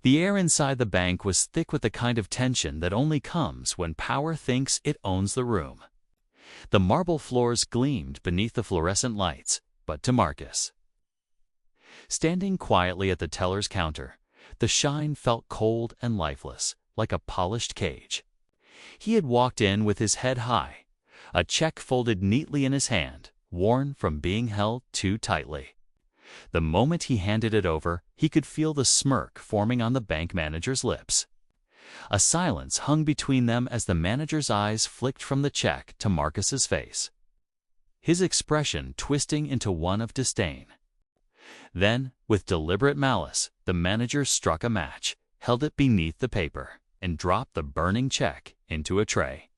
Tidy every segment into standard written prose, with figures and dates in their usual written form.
The air inside the bank was thick with the kind of tension that only comes when power thinks it owns the room. The marble floors gleamed beneath the fluorescent lights, but to Marcus, standing quietly at the teller's counter, the shine felt cold and lifeless, like a polished cage. He had walked in with his head high, a check folded neatly in his hand, worn from being held too tightly. The moment he handed it over, he could feel the smirk forming on the bank manager's lips. A silence hung between them as the manager's eyes flicked from the check to Marcus's face, his expression twisting into one of disdain. Then, with deliberate malice, the manager struck a match, held it beneath the paper, and dropped the burning check into a tray.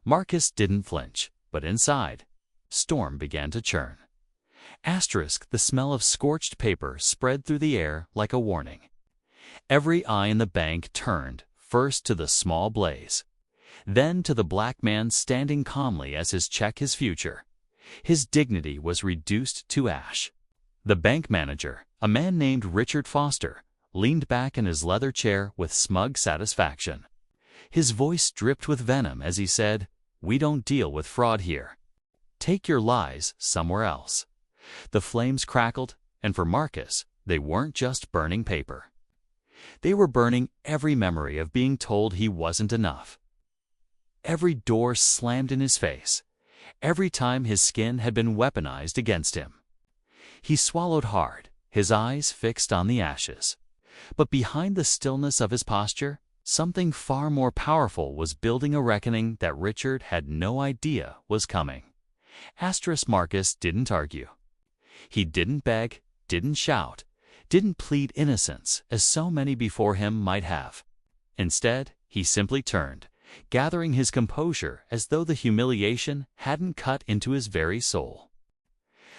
Marcus didn't flinch, but inside, storm began to churn. The smell of scorched paper spread through the air like a warning. Every eye in the bank turned, first to the small blaze, then to the black man standing calmly as his check his future. His dignity was reduced to ash. The bank manager, a man named Richard Foster, leaned back in his leather chair with smug satisfaction. His voice dripped with venom as he said, "We don't deal with fraud here. Take your lies somewhere else." The flames crackled, and for Marcus, they weren't just burning paper. They were burning every memory of being told he wasn't enough. Every door slammed in his face, every time his skin had been weaponized against him. He swallowed hard, his eyes fixed on the ashes. But behind the stillness of his posture, something far more powerful was building, a reckoning that Richard had no idea was coming. Marcus didn't argue. He didn't beg, didn't shout, didn't plead innocence as so many before him might have. Instead, he simply turned, gathering his composure as though the humiliation hadn't cut into his very soul.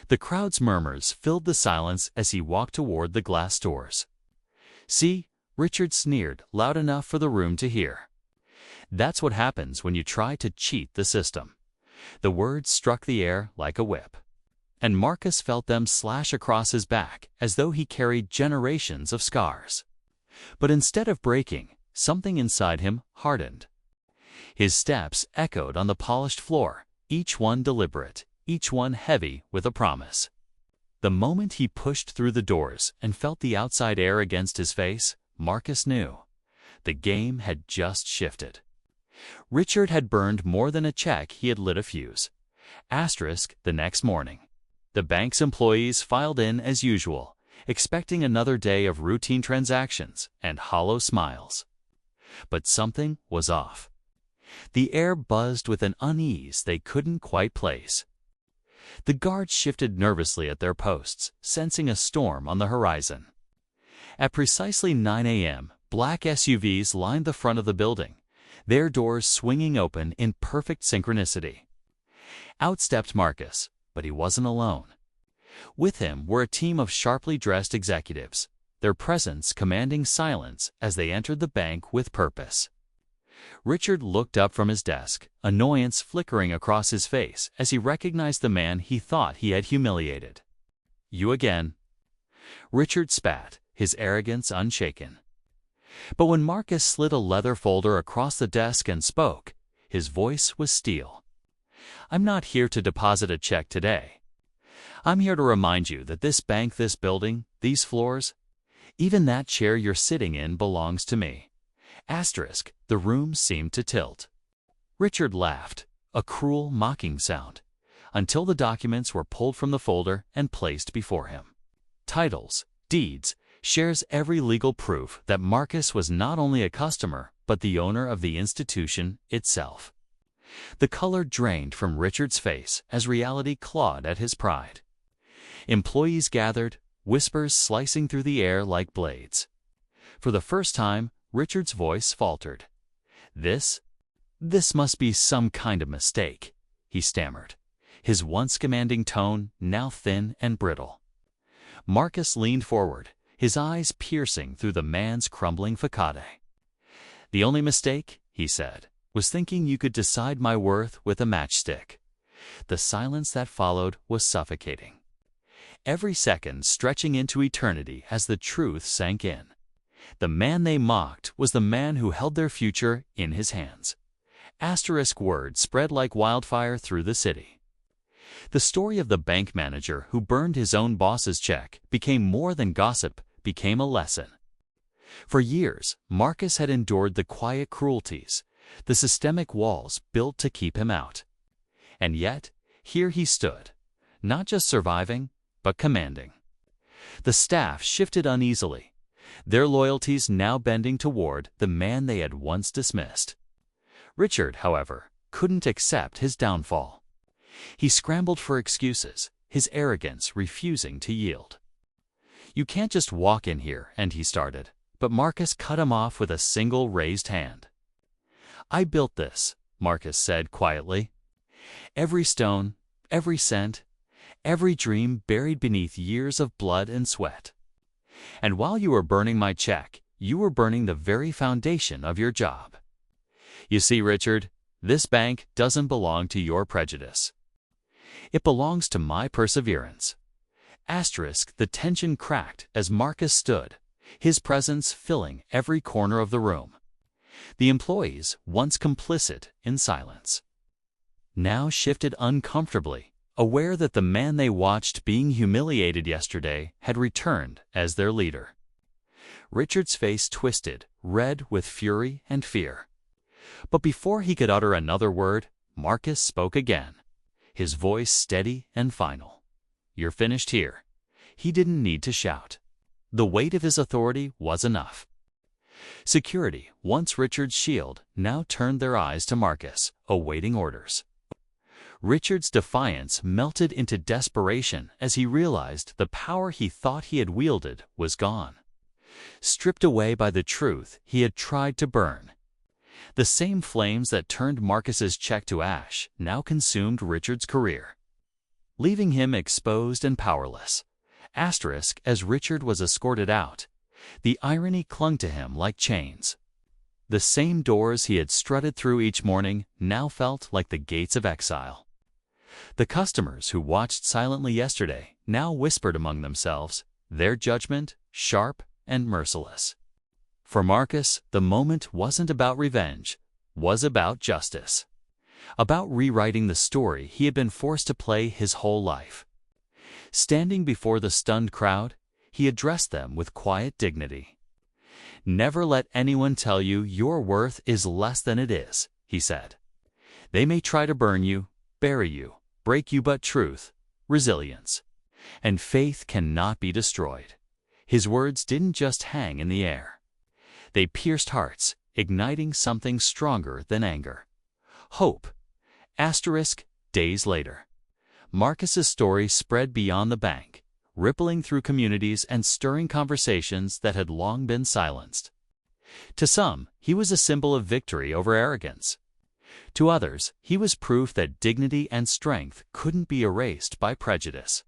The crowd's murmurs filled the silence as he walked toward the glass doors. "See," Richard sneered loud enough for the room to hear. "That's what happens when you try to cheat the system." The words struck the air like a whip, and Marcus felt them slash across his back as though he carried generations of scars. But instead of breaking, something inside him hardened. His steps echoed on the polished floor, each one deliberate, each one heavy with a promise. The moment he pushed through the doors and felt the outside air against his face, Marcus knew. The game had just shifted. Richard had burned more than a check, he had lit a fuse. The next morning, the bank's employees filed in as usual, expecting another day of routine transactions and hollow smiles. But something was off. The air buzzed with an unease they couldn't quite place. The guards shifted nervously at their posts, sensing a storm on the horizon. At precisely 9 a.m., black SUVs lined the front of the building, their doors swinging open in perfect synchronicity. Out stepped Marcus, but he wasn't alone. With him were a team of sharply dressed executives, their presence commanding silence as they entered the bank with purpose. Richard looked up from his desk, annoyance flickering across his face as he recognized the man he thought he had humiliated. "You again." Richard spat, his arrogance unshaken. But when Marcus slid a leather folder across the desk and spoke, his voice was steel. "I'm not here to deposit a check today. I'm here to remind you that this bank, this building, these floors, even that chair you're sitting in belongs to me." The room seemed to tilt. Richard laughed, a cruel, mocking sound, until the documents were pulled from the folder and placed before him. Titles, deeds, shares, every legal proof that Marcus was not only a customer, but the owner of the institution itself. The color drained from Richard's face as reality clawed at his pride. Employees gathered, whispers slicing through the air like blades. For the first time, Richard's voice faltered. This must be some kind of mistake," he stammered, his once commanding tone now thin and brittle. Marcus leaned forward, his eyes piercing through the man's crumbling facade. "The only mistake," he said, "was thinking you could decide my worth with a matchstick." The silence that followed was suffocating, every second stretching into eternity as the truth sank in. The man they mocked was the man who held their future in his hands. Asterisk word spread like wildfire through the city. The story of the bank manager who burned his own boss's check became more than gossip, became a lesson. For years, Marcus had endured the quiet cruelties, the systemic walls built to keep him out. And yet, here he stood, not just surviving, but commanding. The staff shifted uneasily, their loyalties now bending toward the man they had once dismissed. Richard, however, couldn't accept his downfall. He scrambled for excuses, his arrogance refusing to yield. "You can't just walk in here," and he started, but Marcus cut him off with a single raised hand. "I built this," Marcus said quietly. "Every stone, every cent, every dream buried beneath years of blood and sweat. And while you were burning my check, you were burning the very foundation of your job. You see, Richard, this bank doesn't belong to your prejudice. It belongs to my perseverance." Asterisk, the tension cracked as Marcus stood, his presence filling every corner of the room. The employees, once complicit in silence, now shifted uncomfortably, aware that the man they watched being humiliated yesterday had returned as their leader. Richard's face twisted, red with fury and fear. But before he could utter another word, Marcus spoke again, his voice steady and final. "You're finished here." He didn't need to shout. The weight of his authority was enough. Security, once Richard's shield, now turned their eyes to Marcus, awaiting orders. Richard's defiance melted into desperation as he realized the power he thought he had wielded was gone, stripped away by the truth he had tried to burn. The same flames that turned Marcus's check to ash now consumed Richard's career, leaving him exposed and powerless. Asterisk, as Richard was escorted out, the irony clung to him like chains. The same doors he had strutted through each morning now felt like the gates of exile. The customers who watched silently yesterday now whispered among themselves, their judgment sharp and merciless. For Marcus, the moment wasn't about revenge, was about justice, about rewriting the story he had been forced to play his whole life. Standing before the stunned crowd, he addressed them with quiet dignity. "Never let anyone tell you your worth is less than it is," he said. "They may try to burn you, bury you, break you, but truth, resilience, and faith cannot be destroyed." His words didn't just hang in the air. They pierced hearts, igniting something stronger than anger. Hope. Asterisk, days later, Marcus's story spread beyond the bank, rippling through communities and stirring conversations that had long been silenced. To some, he was a symbol of victory over arrogance. To others, he was proof that dignity and strength couldn't be erased by prejudice.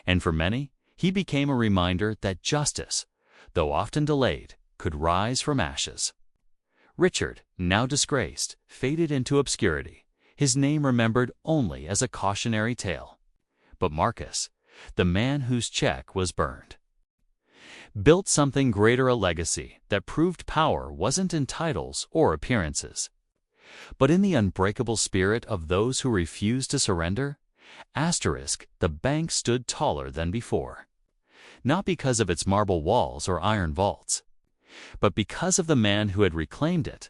And for many, he became a reminder that justice, though often delayed, could rise from ashes. Richard, now disgraced, faded into obscurity, his name remembered only as a cautionary tale. But Marcus, the man whose check was burned, built something greater, a legacy that proved power wasn't in titles or appearances, but in the unbreakable spirit of those who refused to surrender. Asterisk, the bank stood taller than before, not because of its marble walls or iron vaults, but because of the man who had reclaimed it.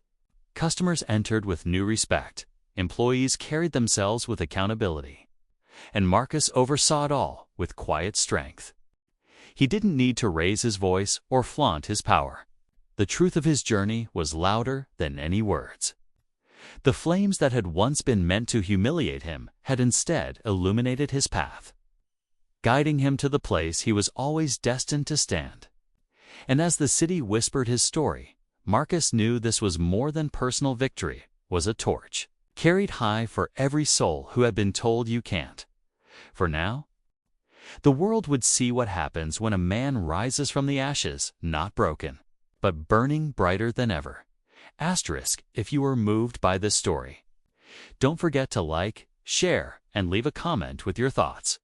Customers entered with new respect, employees carried themselves with accountability, and Marcus oversaw it all with quiet strength. He didn't need to raise his voice or flaunt his power. The truth of his journey was louder than any words. The flames that had once been meant to humiliate him had instead illuminated his path, guiding him to the place he was always destined to stand. And as the city whispered his story, Marcus knew this was more than personal victory, was a torch, carried high for every soul who had been told you can't. For now, the world would see what happens when a man rises from the ashes, not broken, but burning brighter than ever. Asterisk, if you were moved by this story, don't forget to like, share, and leave a comment with your thoughts.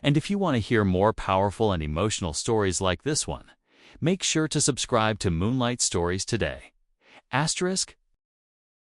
And if you want to hear more powerful and emotional stories like this one, Make sure to subscribe to Moonlight Stories today. Asterisk,